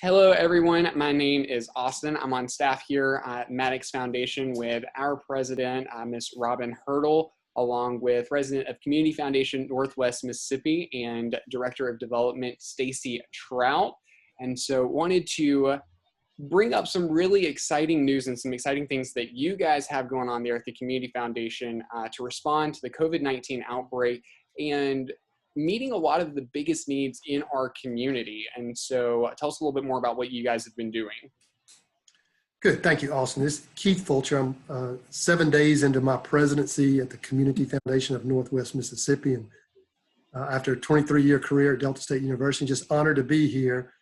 Hello, everyone. My name is Austin. I'm on staff here at Maddox Foundation with our president, Ms. Robin Hurdle, along with president of Community Foundation Northwest Mississippi and director of development, Stacy Trout. And so wanted to bring up some really exciting news and some exciting things that you guys have going on there at the Community Foundation to respond to the COVID-19 outbreak and meeting a lot of the biggest needs in our community. And so tell us a little bit more about what you guys have been doing. Good, thank you, Austin. This is Keith Fulcher. I'm 7 days into my presidency at the Community Foundation of Northwest Mississippi. And after a 23-year career at Delta State University, just honored to be here.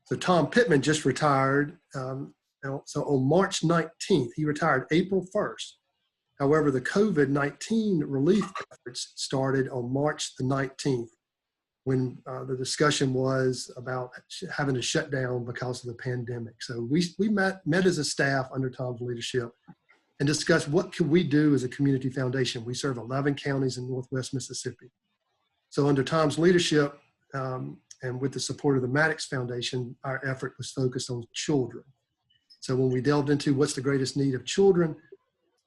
So Tom Pittman just retired. So on March 19th, he retired April 1st. However, the COVID-19 relief efforts started on March the 19th when the discussion was about having to shut down because of the pandemic. So we met as a staff under Tom's leadership and discussed what can we do as a community foundation. We serve 11 counties in Northwest Mississippi. So under Tom's leadership and with the support of the Maddox Foundation, our effort was focused on children. So when we delved into what's the greatest need of children,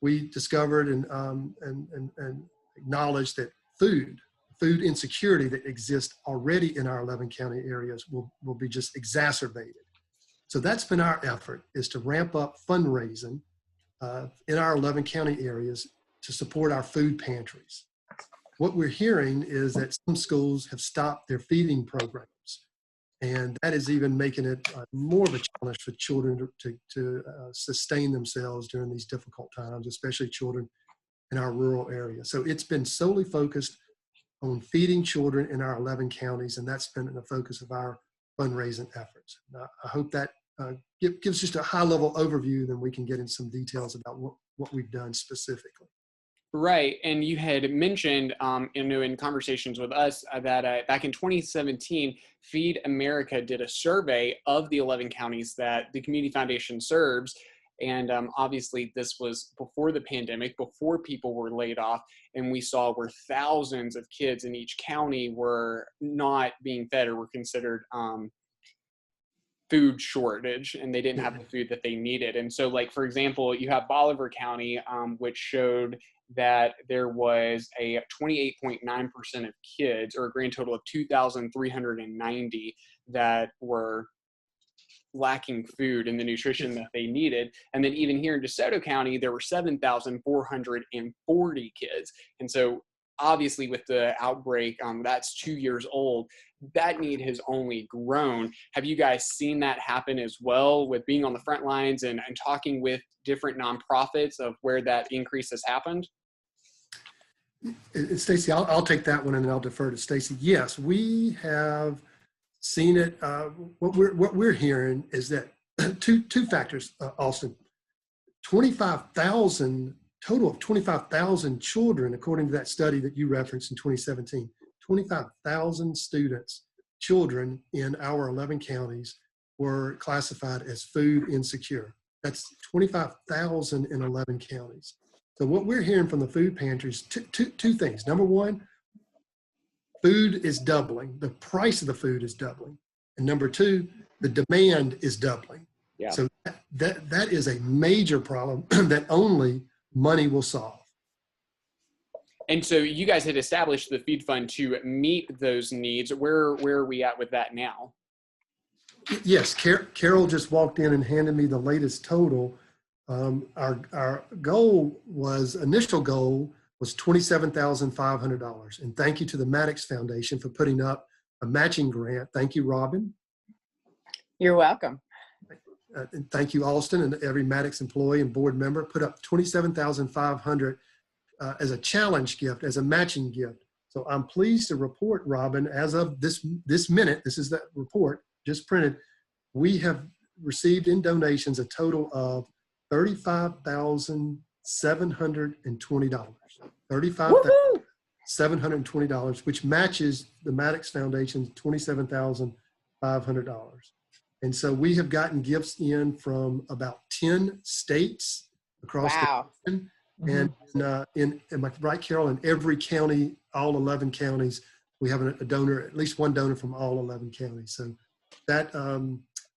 we discovered and acknowledged that food insecurity that exists already in our 11 county areas will be just exacerbated. So that's been our effort, is to ramp up fundraising in our 11 county areas to support our food pantries. What we're hearing is that some schools have stopped their feeding programs, and that is even making it more of a challenge for children to sustain themselves during these difficult times, especially children in our rural area. So it's been solely focused on feeding children in our 11 counties, and that's been the focus of our fundraising efforts. I hope that gives just a high-level overview, then we can get into some details about what we've done specifically. Right, and you had mentioned, in conversations with us that back in 2017, Feed America did a survey of the 11 counties that the Community Foundation serves, and obviously this was before the pandemic, before people were laid off, and we saw where thousands of kids in each county were not being fed or were considered food shortage, and they didn't have the food that they needed. And so, like, for example, you have Bolivar County, which showed that there was a 28.9% of kids, or a grand total of 2,390, that were lacking food and the nutrition that they needed. And then even here in DeSoto County, there were 7,440 kids. And so obviously with the outbreak, that's 2 years old, that need has only grown. Have you guys seen that happen as well, with being on the front lines and talking with different nonprofits of where that increase has happened? Stacy, I'll take that one and then I'll defer to Stacy. Yes, we have seen it. What we're hearing is that two factors, Austin. 25,000, total of 25,000 children, according to that study that you referenced in 2017, 25,000 students, children in our 11 counties were classified as food insecure. That's 25,000 in 11 counties. So what we're hearing from the food pantries, two things. Number one, food is doubling. The price of the food is doubling. And number two, the demand is doubling. Yeah. So that is a major problem that only money will solve. And so you guys had established the Feed Fund to meet those needs. Where are we at with that now? Yes, Carol just walked in and handed me the latest total. Our initial goal was $27,500. And thank you to the Maddox Foundation for putting up a matching grant. Thank you, Robin. You're welcome. And thank you, Austin, and every Maddox employee and board member put up $27,500 as a challenge gift, as a matching gift. So I'm pleased to report, Robin, as of this minute, this is that report just printed, we have received in donations a total of $35,720. $35,720, which matches the Maddox Foundation's $27,500. And so we have gotten gifts in from about 10 states across the nation. And am I right, Carol? In every county, all 11 counties, we have a donor, at least one donor from all 11 counties. So that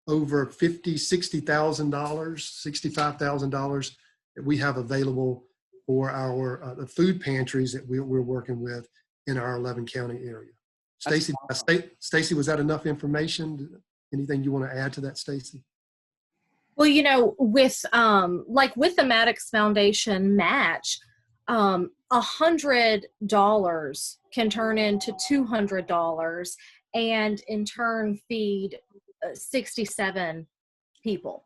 over $60,000, $65,000 that we have available for our the food pantries that we're working with in our 11 county area. Stacy, Stacy, was that enough information? Anything you want to add to that, Stacy? Well, you know, with like with the Maddox Foundation match, $100 can turn into $200 and in turn feed 67 people.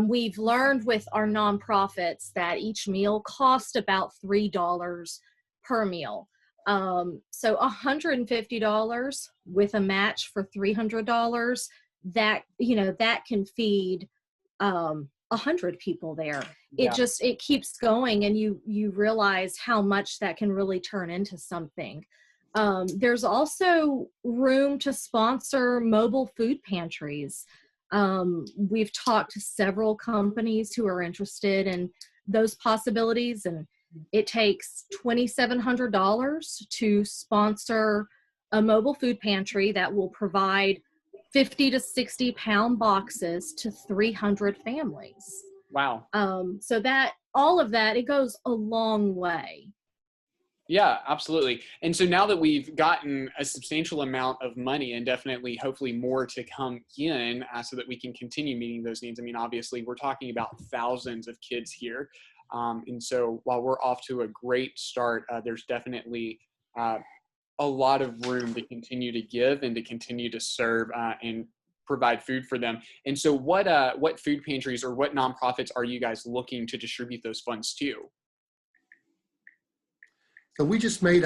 We've learned with our nonprofits that each meal costs about $3 per meal. So $150 with a match for $300, that, you know, that can feed 100 people there. Yeah. It keeps going, and you realize how much that can really turn into something. There's also room to sponsor mobile food pantries. We've talked to several companies who are interested in those possibilities, and it takes $2,700 to sponsor a mobile food pantry that will provide 50 to 60 pound boxes to 300 families. Wow. So that all of that, it goes a long way. Yeah, absolutely. And so now that we've gotten a substantial amount of money, and definitely hopefully more to come in, so that we can continue meeting those needs. I mean, obviously we're talking about thousands of kids here. And so while we're off to a great start, there's definitely a lot of room to continue to give and to continue to serve and provide food for them. And so what food pantries or what nonprofits are you guys looking to distribute those funds to? So we just made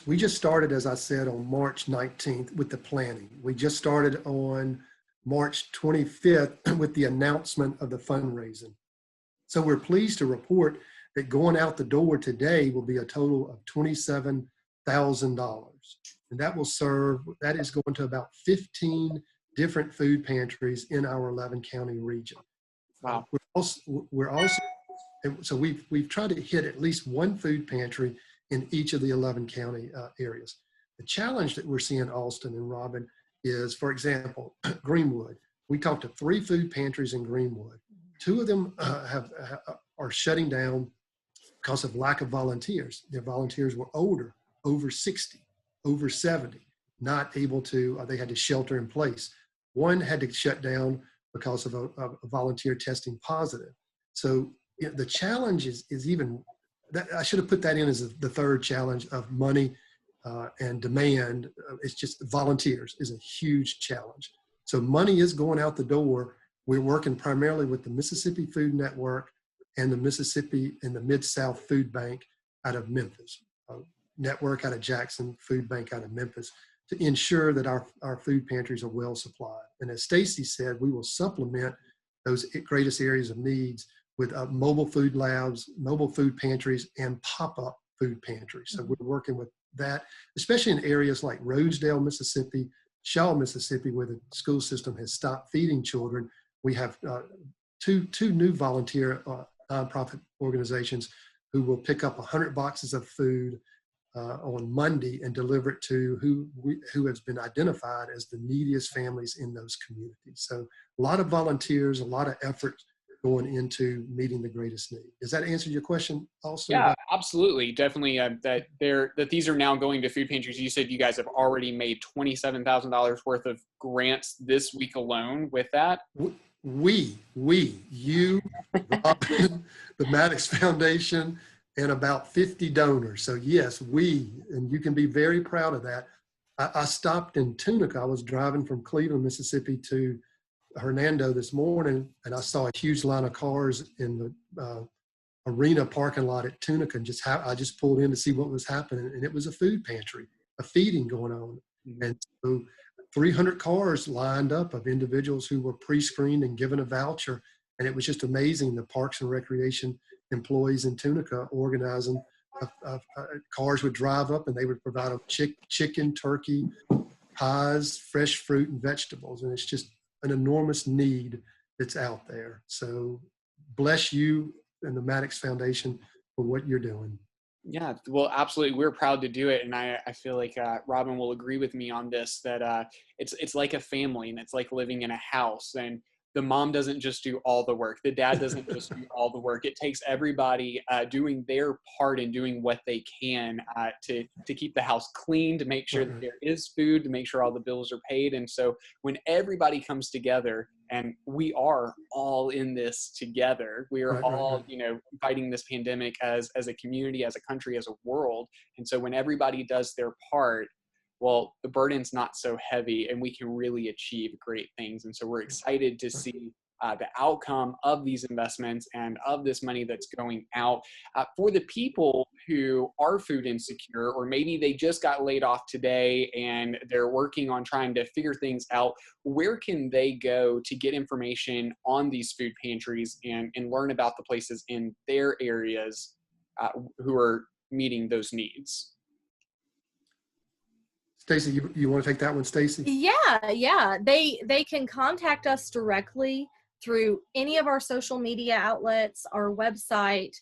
we just started, as I said, on March 19th with the planning. We just started on March 25th with the announcement of the fundraising. So we're pleased to report that going out the door today will be a total of $27,000. And that is going to about 15 different food pantries in our 11 county region. Wow. So we've tried to hit at least one food pantry in each of the 11 county areas. The challenge that we're seeing, Austin and Robin, is, for example, Greenwood. We talked to 3 food pantries in Greenwood. 2 of them are shutting down because of lack of volunteers. Their volunteers were older, over 60, over 70, not able to, they had to shelter in place. One had to shut down because of a volunteer testing positive. So you know, the challenge is even, I should have put that in as the third challenge of money and demand. It's just volunteers is a huge challenge. So money is going out the door. We're working primarily with the Mississippi Food Network and the Mississippi and the Mid-South Food Bank out of Memphis, Network out of Jackson, Food Bank out of Memphis, to ensure that our food pantries are well supplied. And as Stacy said, we will supplement those greatest areas of needs with mobile food labs, mobile food pantries, and pop-up food pantries. So we're working with that, especially in areas like Rosedale, Mississippi, Shaw, Mississippi, where the school system has stopped feeding children. We have two new volunteer nonprofit organizations who will pick up 100 boxes of food on Monday and deliver it to who has been identified as the neediest families in those communities. So a lot of volunteers, a lot of effort going into meeting the greatest need. Does that answer your question also? Yeah, absolutely. Definitely that these are now going to food pantries. You said you guys have already made $27,000 worth of grants this week alone with that. You, Robin, the Maddox Foundation, and about 50 donors. So yes, and you can be very proud of that. I stopped in Tunica. I was driving from Cleveland, Mississippi to Hernando this morning, and I saw a huge line of cars in the arena parking lot at Tunica, and I just pulled in to see what was happening, and it was a food pantry, a feeding going on. Mm-hmm. And so 300 cars lined up of individuals who were pre-screened and given a voucher, and it was just amazing. The Parks and Recreation employees in Tunica organizing cars would drive up and they would provide them chicken, turkey, pies, fresh fruit, and vegetables, and it's just an enormous need that's out there. So bless you and the Maddox Foundation for what you're doing. Yeah, well, absolutely. We're proud to do it. And I feel like Robin will agree with me on this, that it's like a family and it's like living in a house. And the mom doesn't just do all the work. The dad doesn't just do all the work. It takes everybody doing their part and doing what they can to keep the house clean, to make sure that there is food, to make sure all the bills are paid. And so when everybody comes together, and we are all in this together, we are all, fighting this pandemic as a community, as a country, as a world. And so when everybody does their part, well, the burden's not so heavy and we can really achieve great things. And so we're excited to see the outcome of these investments and of this money that's going out for the people who are food insecure, or maybe they just got laid off today and they're working on trying to figure things out. Where can they go to get information on these food pantries and learn about the places in their areas who are meeting those needs? Stacy, you want to take that one, Stacy? Yeah. They can contact us directly through any of our social media outlets, our website.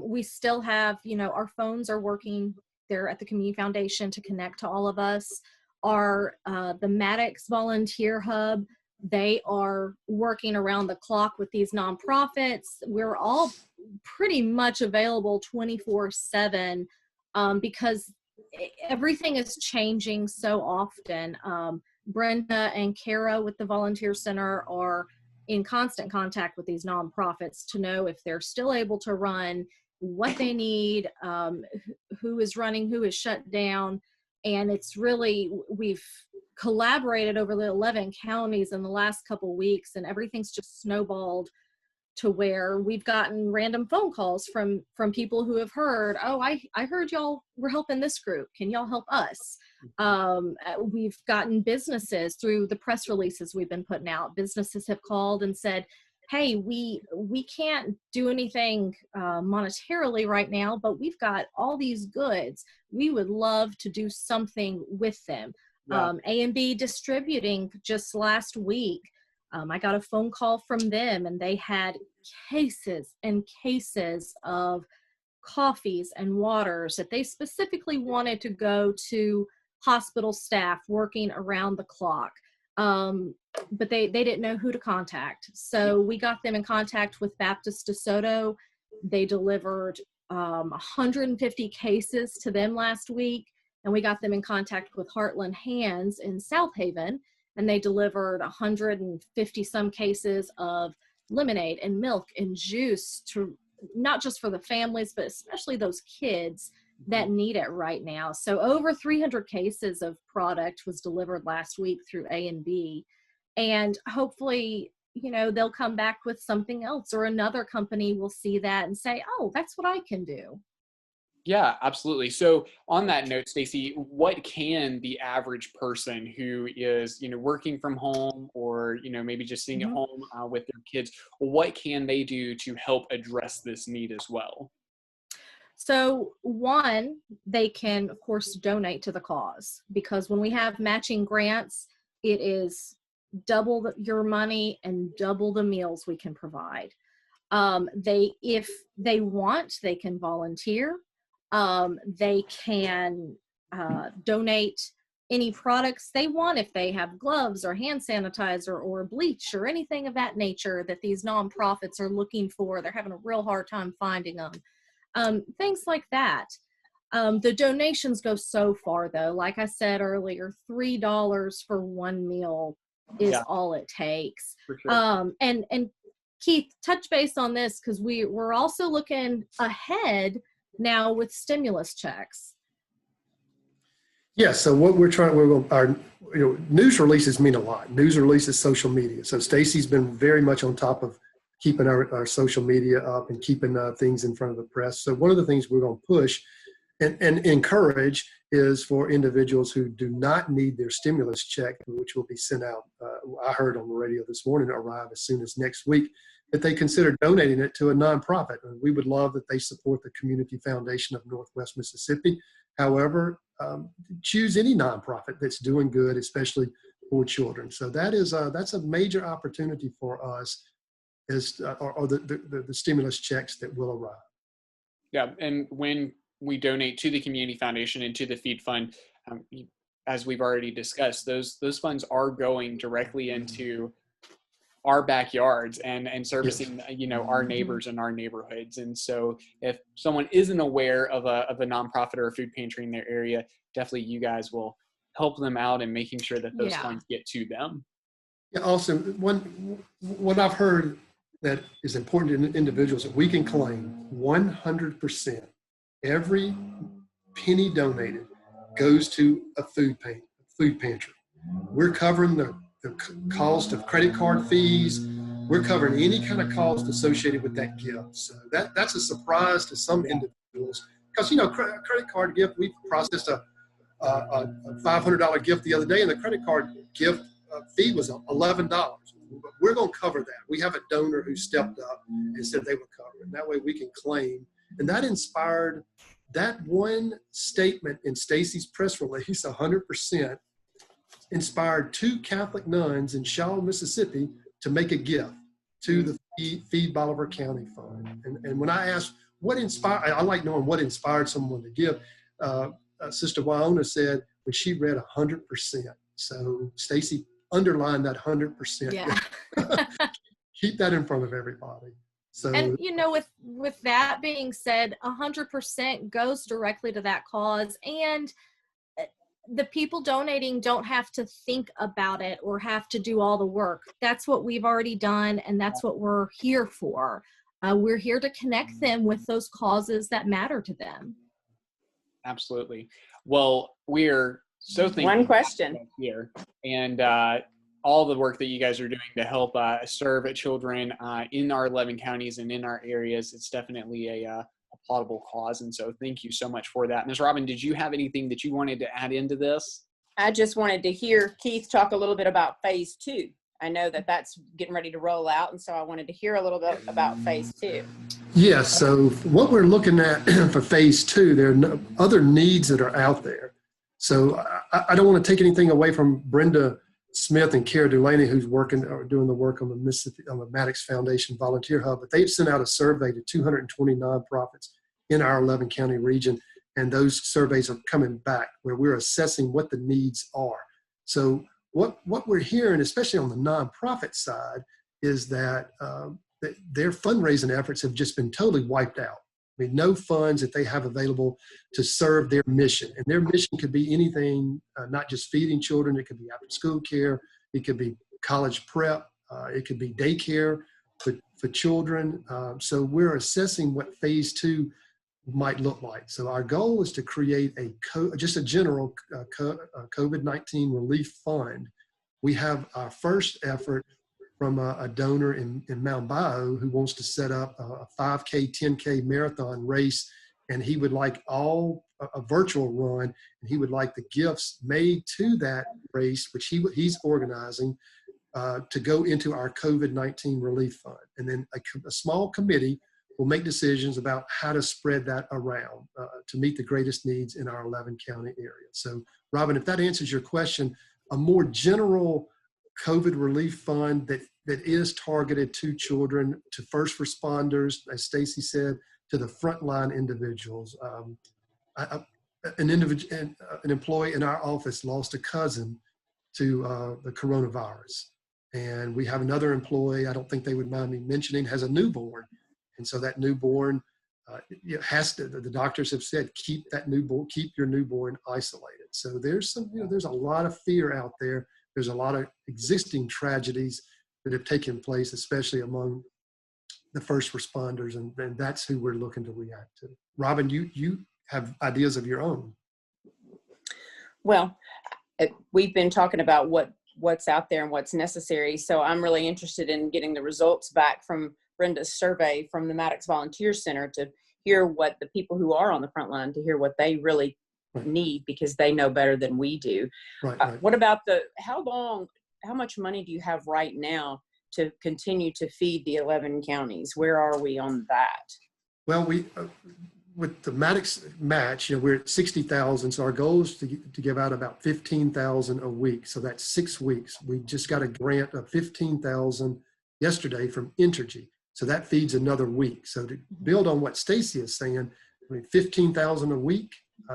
We still have, our phones are working there at the Community Foundation to connect to all of us. The Maddox Volunteer Hub, they are working around the clock with these nonprofits. We're all pretty much available 24/7 because everything is changing so often. Brenda and Kara with the Volunteer Center are in constant contact with these nonprofits to know if they're still able to run, what they need, who is running, who is shut down. And it's really, we've collaborated over the 11 counties in the last couple weeks, and everything's just snowballed to where we've gotten random phone calls from people who have heard, oh, I heard y'all were helping this group. Can y'all help us? We've gotten businesses through the press releases we've been putting out. Businesses have called and said, hey, we can't do anything monetarily right now, but we've got all these goods. We would love to do something with them. Yeah. A&B Distributing just last week, I got a phone call from them, and they had cases and cases of coffees and waters that they specifically wanted to go to hospital staff working around the clock. But they didn't know who to contact. So we got them in contact with Baptist DeSoto. They delivered 150 cases to them last week. And we got them in contact with Heartland Hands in South Haven, and they delivered 150 some cases of lemonade and milk and juice, to not just for the families, but especially those kids that need it right now. So over 300 cases of product was delivered last week through A&B, and hopefully, they'll come back with something else, or another company will see that and say, oh, that's what I can do. Yeah, absolutely. So on that note, Stacy, what can the average person who is, working from home, or, maybe just sitting at home with their kids, what can they do to help address this need as well? So one, they can, of course, donate to the cause, because when we have matching grants, it is double your money and double the meals we can provide. If they want, they can volunteer. They can donate any products they want, if they have gloves or hand sanitizer or bleach or anything of that nature that these nonprofits are looking for. They're having a real hard time finding them. Things like that. The donations go so far, though. Like I said earlier, $3 for one meal is all it takes. For sure. And Keith, touch base on this, because we're also looking ahead now with stimulus checks. Yeah, so what our news releases mean a lot. News releases, social media. So Stacy's been very much on top of keeping our social media up and keeping things in front of the press. So one of the things we're going to push and encourage is for individuals who do not need their stimulus check, which will be sent out, I heard on the radio this morning, arrive as soon as next week, that they consider donating it to a nonprofit. And we would love that they support the Community Foundation of Northwest Mississippi. However, choose any nonprofit that's doing good, especially for children. So that's a major opportunity for us, or the stimulus checks that will arrive. Yeah, and when we donate to the Community Foundation and to the Feed Fund, as we've already discussed, those funds are going directly into our backyards and servicing, our neighbors and our neighborhoods. And so if someone isn't aware of a nonprofit or a food pantry in their area, definitely you guys will help them out in making sure that those funds get to them. Yeah, also, what I've heard that is important to individuals that we can claim 100%, every penny donated goes to a food pantry. We're covering the cost of credit card fees. We're covering any kind of cost associated with that gift. So that's a surprise to some individuals because, credit card gift, we processed a $500 gift the other day, and the credit card gift fee was $11. We're going to cover that. We have a donor who stepped up and said they would cover it. And that way we can claim. And that inspired that one statement in Stacy's press release, 100%, inspired 2 Catholic nuns in Shaw, Mississippi, to make a gift to the Feed Bolivar County Fund. And when I asked what inspired, I like knowing what inspired someone to give. Sister Wyona said when she read 100%. So Stacy underlined that 100%. Yeah. Keep that in front of everybody. So, and with that being said, 100% goes directly to that cause, and the people donating don't have to think about it or have to do all the work. That's what we've already done, and that's what we're here for. We're here to connect them with those causes that matter to them. Absolutely. Well, we're so thankful. One question here, and all the work that you guys are doing to help serve children in our 11 counties and in our areas. It's definitely a applaudable cause. And so thank you so much for that. Ms. Robin, did you have anything that you wanted to add into this? I just wanted to hear Keith talk a little bit about phase 2. I know that that's getting ready to roll out, and so I wanted to hear a little bit about phase 2. Yes, so what we're looking at for phase 2, there are other needs that are out there. So I don't want to take anything away from Brenda Smith and Kara Delaney, who's working or doing the work on the Maddox Foundation Volunteer Hub, but they've sent out a survey to 220 nonprofits in our 11 county region, and those surveys are coming back where we're assessing what the needs are. So what we're hearing, especially on the nonprofit side, is that their fundraising efforts have just been totally wiped out. I mean, no funds that they have available to serve their mission. And their mission could be anything, not just feeding children. It could be after school care. It could be college prep. It could be daycare for children. So we're assessing what phase 2 might look like. So our goal is to create just a general COVID-19 relief fund. We have our first effort from a donor in Mount Bio who wants to set up a 5K, 10K marathon race, and he would like a virtual run, and he would like the gifts made to that race, which he's organizing, to go into our COVID-19 relief fund. And then a small committee will make decisions about how to spread that around to meet the greatest needs in our 11 county area. So Robin, if that answers your question, a more general COVID relief fund that is targeted to children, to first responders, as Stacy said, to the frontline individuals. An employee in our office lost a cousin to the coronavirus. And we have another employee, I don't think they would mind me mentioning, has a newborn. And so that newborn the doctors have said, keep your newborn isolated. So there's a lot of fear out there. There's a lot of existing tragedies that have taken place, especially among the first responders, and that's who we're looking to react to. Robin, you have ideas of your own. Well, we've been talking about what's out there and what's necessary, so I'm really interested in getting the results back from Brenda's survey from the Maddox Volunteer Center to hear what the people who are on the front line, to hear what they really need, because they know better than we do. Right. What about how much money do you have right now to continue to feed the 11 counties? Where are we on that? Well, we with the Maddox match, we're at 60,000. So our goal is to give out about 15,000 a week. So that's 6 weeks. We just got a grant of 15,000 yesterday from Entergy. So that feeds another week. So to build on what Stacy is saying, $15,000 a week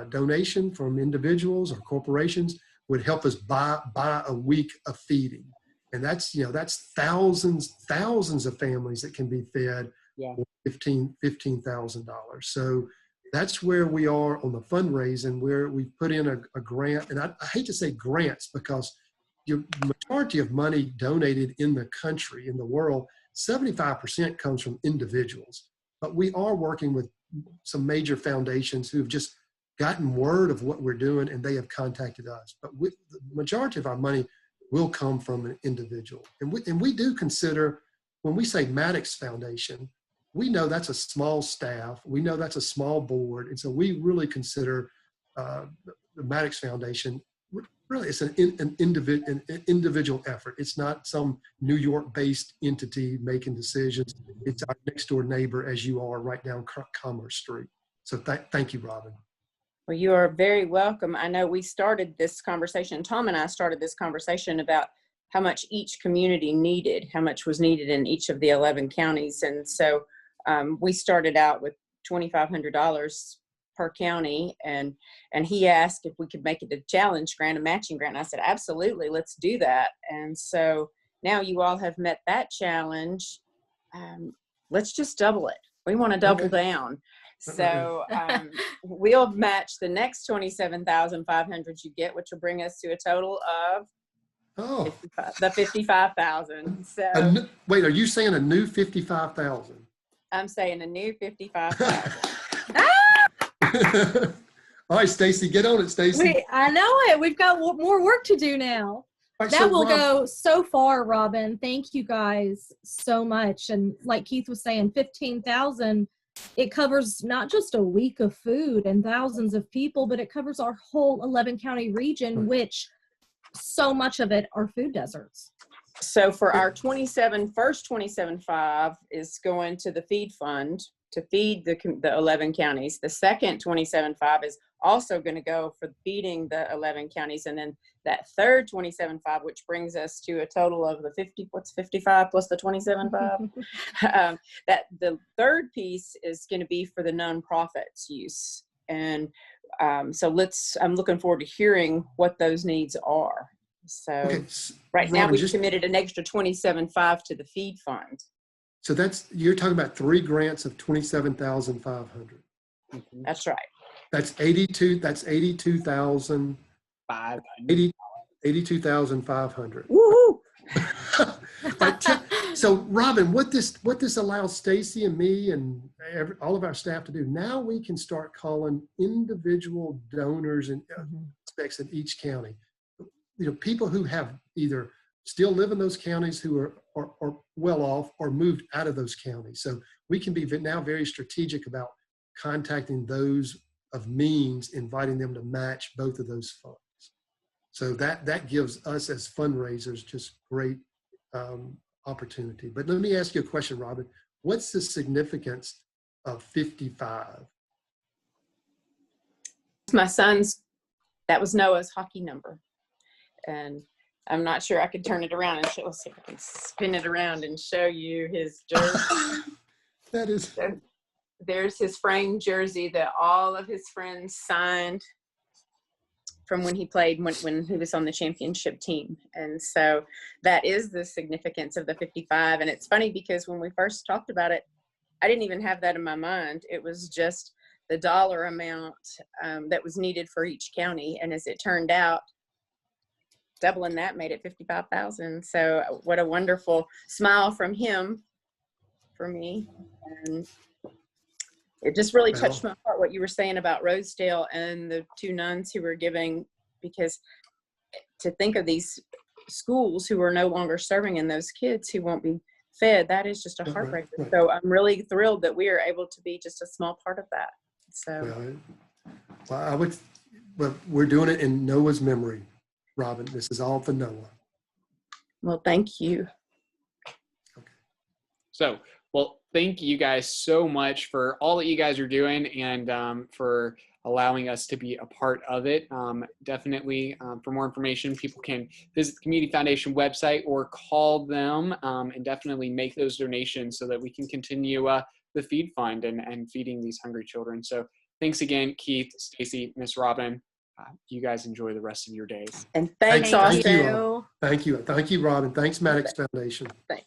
donation from individuals or corporations would help us buy a week of feeding. And that's thousands of families that can be fed for $15,000. So that's where we are on the fundraising, where we put in a grant. And I hate to say grants, because the majority of money donated in the country, in the world, 75% comes from individuals. But we are working with some major foundations who've just gotten word of what we're doing, and they have contacted us. But the majority of our money will come from an individual. And we do consider, when we say Maddox Foundation, we know that's a small staff. We know that's a small board. And so we really consider the Maddox Foundation, really it's an individual effort. It's not some New York-based entity making decisions. It's our next door neighbor, as you are right down Commerce Street. So thank you, Robin. Well, you are very welcome. I know we started this conversation, Tom and I started this conversation about how much each community needed, how much was needed in each of the 11 counties. And so we started out with $2,500 per county, and he asked if we could make it a challenge grant, a matching grant. And I said, absolutely, let's do that. And so now you all have met that challenge. Let's just double it. We want to double down. So we'll match the next 27,500 you get, which will bring us to a total of 55,000. So wait, are you saying a new 55,000? I'm saying a new 55,000. All right, Stacy, get on it, Stacy. I know it. We've got more work to do now. Right, that will go so far, Robin. Thank you guys so much. And like Keith was saying, 15,000. It covers not just a week of food and thousands of people, but it covers our whole 11 county region, which so much of it are food deserts. So for our first 27.5 is going to the feed fund to feed the 11 counties. The second 27.5 is also going to go for feeding the 11 counties. And then that third 27.5, which brings us to a total of the 55 plus the 27.5. That the third piece is going to be for the nonprofits use. And so I'm looking forward to hearing what those needs are. So right now we've committed an extra 27.5 to the feed fund. So you're talking about 3 grants of 27,500. That's right. That's 82,500. Woohoo! So Robin, what this allows Stacy and me and all of our staff to do, now we can start calling individual donors and aspects in each county. People who have either still live in those counties, who are well off, or moved out of those counties. So we can be now very strategic about contacting those of means, inviting them to match both of those funds. So that gives us as fundraisers just great opportunity. But let me ask you a question, Robin. What's the significance of 55? That was Noah's hockey number. And I'm not sure I could turn it around and let's see if I can spin it around and show you his jersey. That is. There's his framed jersey that all of his friends signed from when he played, when he was on the championship team. And so that is the significance of the 55. And it's funny because when we first talked about it, I didn't even have that in my mind. It was just the dollar amount that was needed for each county. And as it turned out, doubling that made it 55,000. So what a wonderful smile from him for me. And it just really touched my heart what you were saying about Rosedale and the 2 nuns who were giving, because to think of these schools who are no longer serving and those kids who won't be fed, that is just a heartbreaker. Right. So I'm really thrilled that we are able to be just a small part of that. So well, we're doing it in Noah's memory. Robin, this is all for Noah. Well, thank you. Okay. So, well, thank you guys so much for all that you guys are doing and for allowing us to be a part of it. Definitely, for more information, people can visit the Community Foundation website or call them and definitely make those donations so that we can continue the feed fund and feeding these hungry children. So thanks again, Keith, Stacy, Miss Robin. You guys enjoy the rest of your days. And thanks, Thank Austin. you. Thank you. Thank you, Robin. Thanks, Maddox Foundation. Thanks.